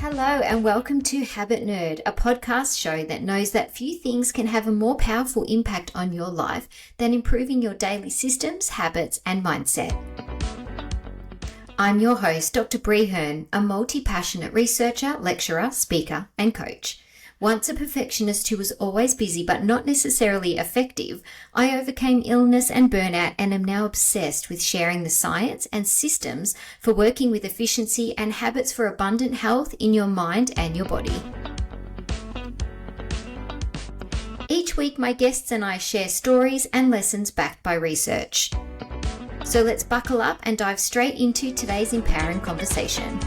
Hello and welcome to Habit Nerd, a podcast show that knows that few things can have a more powerful impact on your life than improving your daily systems, habits, and mindset. I'm your host, Dr. Bree Hurn, a multi-passionate researcher, lecturer, speaker, and coach. Once a perfectionist who was always busy but not necessarily effective, I overcame illness and burnout and am now obsessed with sharing the science and systems for working with efficiency and habits for abundant health in your mind and your body. Each week, my guests and I share stories and lessons backed by research. So let's buckle up and dive straight into today's empowering conversation.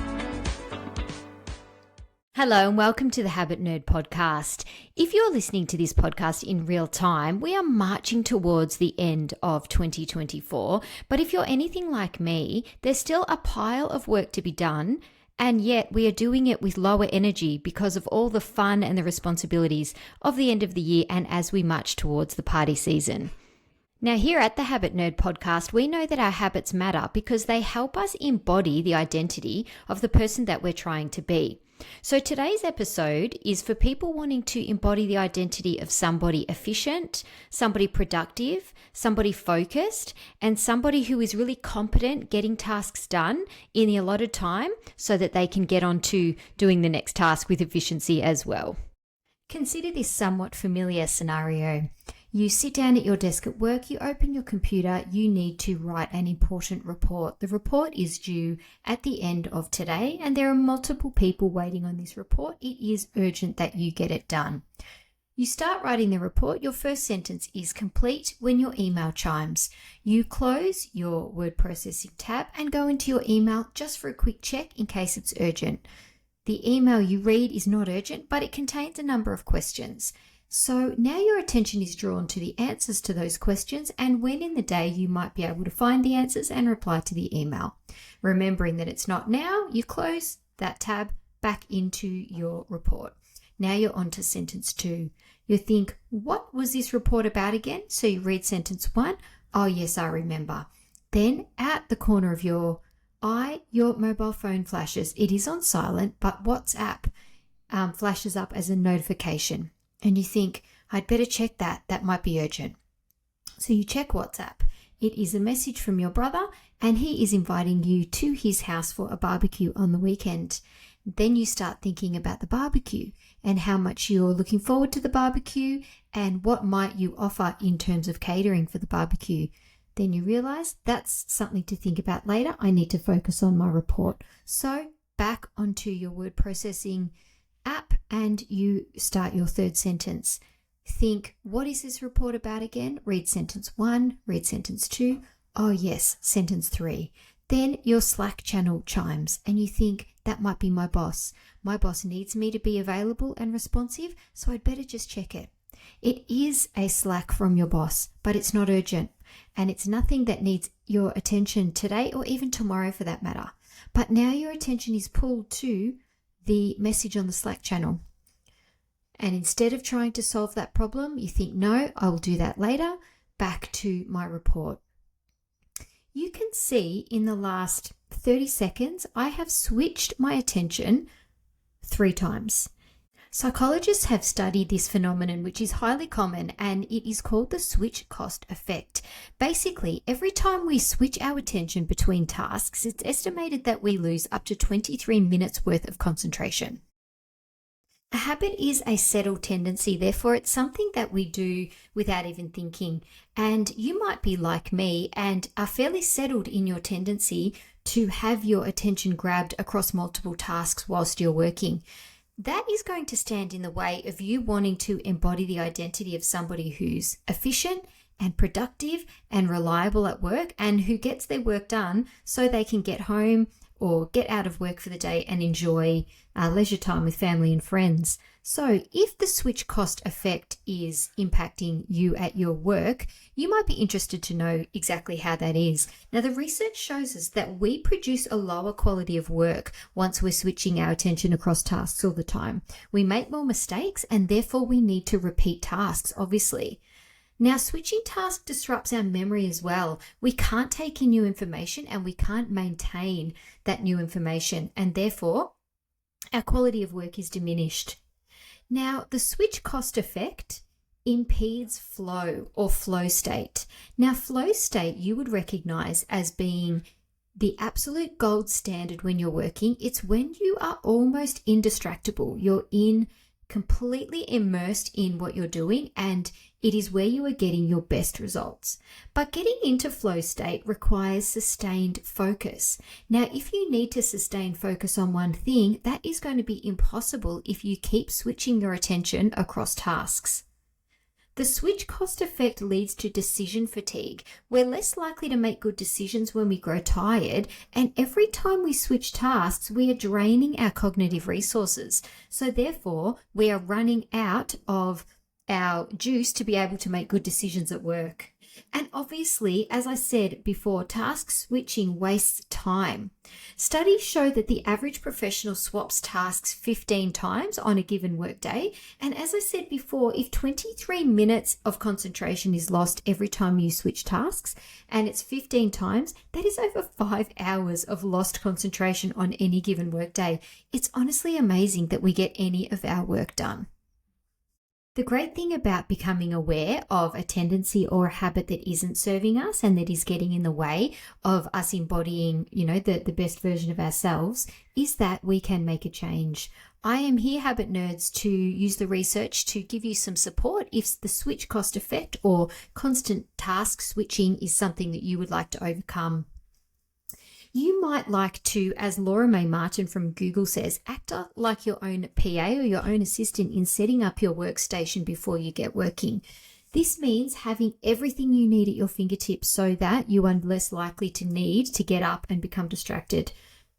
Hello and welcome to the Habit Nerd podcast. If you're listening to this podcast in real time, we are marching towards the end of 2024. But if you're anything like me, there's still a pile of work to be done, and yet we are doing it with lower energy because of all the fun and the responsibilities of the end of the year and as we march towards the party season. Now, here at the Habit Nerd podcast, we know that our habits matter because they help us embody the identity of the person that we're trying to be. So today's episode is for people wanting to embody the identity of somebody efficient, somebody productive, somebody focused, and somebody who is really competent getting tasks done in the allotted time so that they can get on to doing the next task with efficiency as well. Consider this somewhat familiar scenario. You sit down at your desk at work, you open your computer, you need to write an important report. The report is due at the end of today, and there are multiple people waiting on this report. It is urgent that you get it done. You start writing the report. Your first sentence is complete when your email chimes. You close your word processing tab and go into your email just for a quick check in case it's urgent. The email you read is not urgent, but it contains a number of questions. So now your attention is drawn to the answers to those questions and when in the day you might be able to find the answers and reply to the email. Remembering that it's not now, you close that tab back into your report. Now you're on to sentence 2. You think, what was this report about again? So you read sentence 1. Oh yes, I remember. Then at the corner of your eye, your mobile phone flashes. It is on silent, but WhatsApp flashes up as a notification. And you think, I'd better check that. That might be urgent. So you check WhatsApp. It is a message from your brother and he is inviting you to his house for a barbecue on the weekend. Then you start thinking about the barbecue and how much you're looking forward to the barbecue and what might you offer in terms of catering for the barbecue. Then you realize that's something to think about later. I need to focus on my report. So back onto your word processing app and you start your third sentence. Think, what is this report about again? Read sentence 1, read sentence 2. Oh yes, sentence 3. Then your Slack channel chimes and you think, that might be my boss. My boss needs me to be available and responsive, so I'd better just check it. It is a Slack from your boss, but it's not urgent and it's nothing that needs your attention today or even tomorrow for that matter. But now your attention is pulled to the message on the Slack channel. And instead of trying to solve that problem, you think, no, I will do that later. Back to my report. You can see in the last 30 seconds, I have switched my attention 3 times. Psychologists have studied this phenomenon, which is highly common, and it is called the switch cost effect. Basically, every time we switch our attention between tasks, it's estimated that we lose up to 23 minutes worth of concentration. A habit is a settled tendency, therefore it's something that we do without even thinking. And you might be like me and are fairly settled in your tendency to have your attention grabbed across multiple tasks whilst you're working. That is going to stand in the way of you wanting to embody the identity of somebody who's efficient and productive and reliable at work and who gets their work done so they can get home or get out of work for the day and enjoy leisure time with family and friends. So if the switch cost effect is impacting you at your work, you might be interested to know exactly how that is. Now, the research shows us that we produce a lower quality of work once we're switching our attention across tasks all the time. We make more mistakes and therefore we need to repeat tasks, obviously. Now, switching tasks disrupts our memory as well. We can't take in new information and we can't maintain that new information. And therefore, our quality of work is diminished. Now, the switch cost effect impedes flow or flow state. Now, flow state you would recognize as being the absolute gold standard when you're working. It's when you are almost indistractable. You're completely immersed in what you're doing, and it is where you are getting your best results. But getting into flow state requires sustained focus. Now, if you need to sustain focus on one thing, that is going to be impossible if you keep switching your attention across tasks. The switch cost effect leads to decision fatigue. We're less likely to make good decisions when we grow tired, and every time we switch tasks, we are draining our cognitive resources. So therefore, we are running out of our juice to be able to make good decisions at work. And obviously, as I said before, task switching wastes time. Studies show that the average professional swaps tasks 15 times on a given workday. And as I said before, if 23 minutes of concentration is lost every time you switch tasks, and it's 15 times, that is over 5 hours of lost concentration on any given workday. It's honestly amazing that we get any of our work done. The great thing about becoming aware of a tendency or a habit that isn't serving us and that is getting in the way of us embodying, the best version of ourselves is that we can make a change. I am here, habit nerds, to use the research to give you some support if the switch cost effect or constant task switching is something that you would like to overcome. You might like to, as Laura Mae Martin from Google says, act like your own PA or your own assistant in setting up your workstation before you get working. This means having everything you need at your fingertips so that you are less likely to need to get up and become distracted.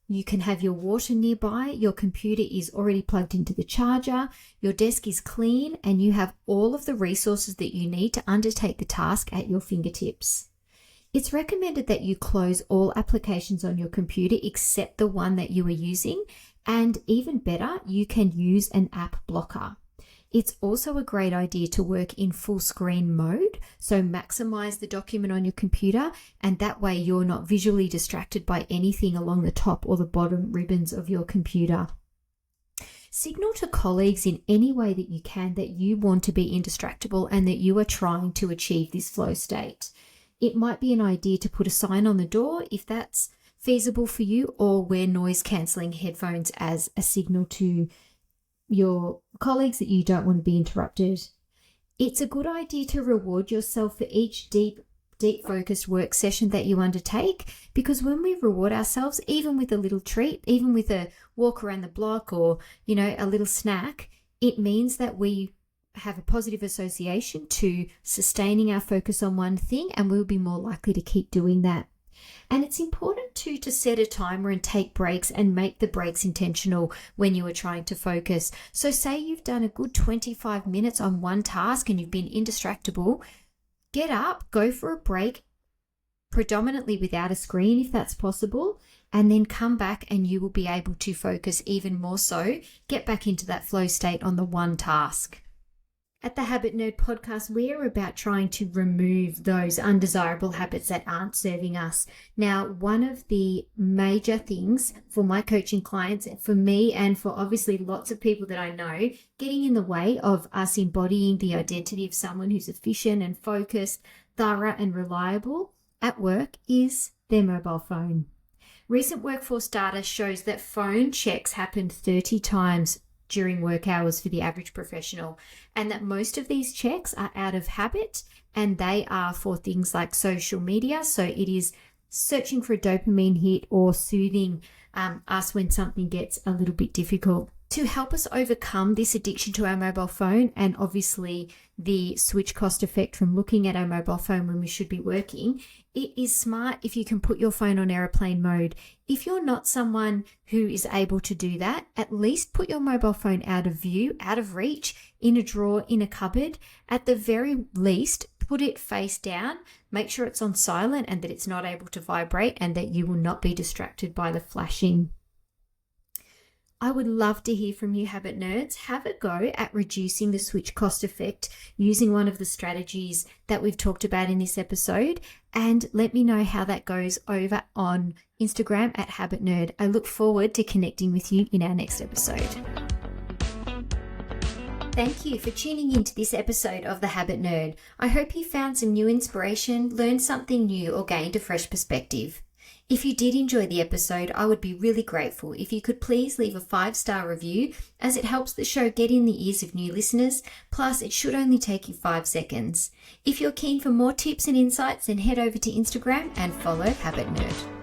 You can have your water nearby, your computer is already plugged into the charger, your desk is clean, and you have all of the resources that you need to undertake the task at your fingertips. It's recommended that you close all applications on your computer except the one that you are using, and even better, you can use an app blocker. It's also a great idea to work in full screen mode, so maximize the document on your computer, and that way you're not visually distracted by anything along the top or the bottom ribbons of your computer. Signal to colleagues in any way that you can that you want to be indistractable and that you are trying to achieve this flow state. It might be an idea to put a sign on the door if that's feasible for you, or wear noise cancelling headphones as a signal to your colleagues that you don't want to be interrupted. It's a good idea to reward yourself for each deep focused work session that you undertake, because when we reward ourselves, even with a little treat, even with a walk around the block or, a little snack, it means that we have a positive association to sustaining our focus on one thing, and we'll be more likely to keep doing that. And it's important too to set a timer and take breaks and make the breaks intentional when you are trying to focus. So say you've done a good 25 minutes on one task and you've been indistractable, get up, go for a break, predominantly without a screen if that's possible, and then come back and you will be able to focus even more so, get back into that flow state on the one task. At the Habit Nerd podcast, we are about trying to remove those undesirable habits that aren't serving us. Now, one of the major things for my coaching clients, for me, and for obviously lots of people that I know, getting in the way of us embodying the identity of someone who's efficient and focused, thorough and reliable at work is their mobile phone. Recent workforce data shows that phone checks happen 30 times during work hours for the average professional, and that most of these checks are out of habit, and they are for things like social media. So it is searching for a dopamine hit or soothing us when something gets a little bit difficult. To help us overcome this addiction to our mobile phone, and obviously the switch cost effect from looking at our mobile phone when we should be working, it is smart if you can put your phone on airplane mode. If you're not someone who is able to do that, at least put your mobile phone out of view, out of reach, in a drawer, in a cupboard. At the very least, put it face down, make sure it's on silent and that it's not able to vibrate, and that you will not be distracted by the flashing. I would love to hear from you, habit nerds. Have a go at reducing the switch cost effect using one of the strategies that we've talked about in this episode, and let me know how that goes over on Instagram at Habit Nerd. I look forward to connecting with you in our next episode. Thank you for tuning into this episode of The Habit Nerd. I hope you found some new inspiration, learned something new, or gained a fresh perspective. If you did enjoy the episode, I would be really grateful if you could please leave a 5-star review, as it helps the show get in the ears of new listeners, plus it should only take you 5 seconds. If you're keen for more tips and insights, then head over to Instagram and follow Habit Nerd.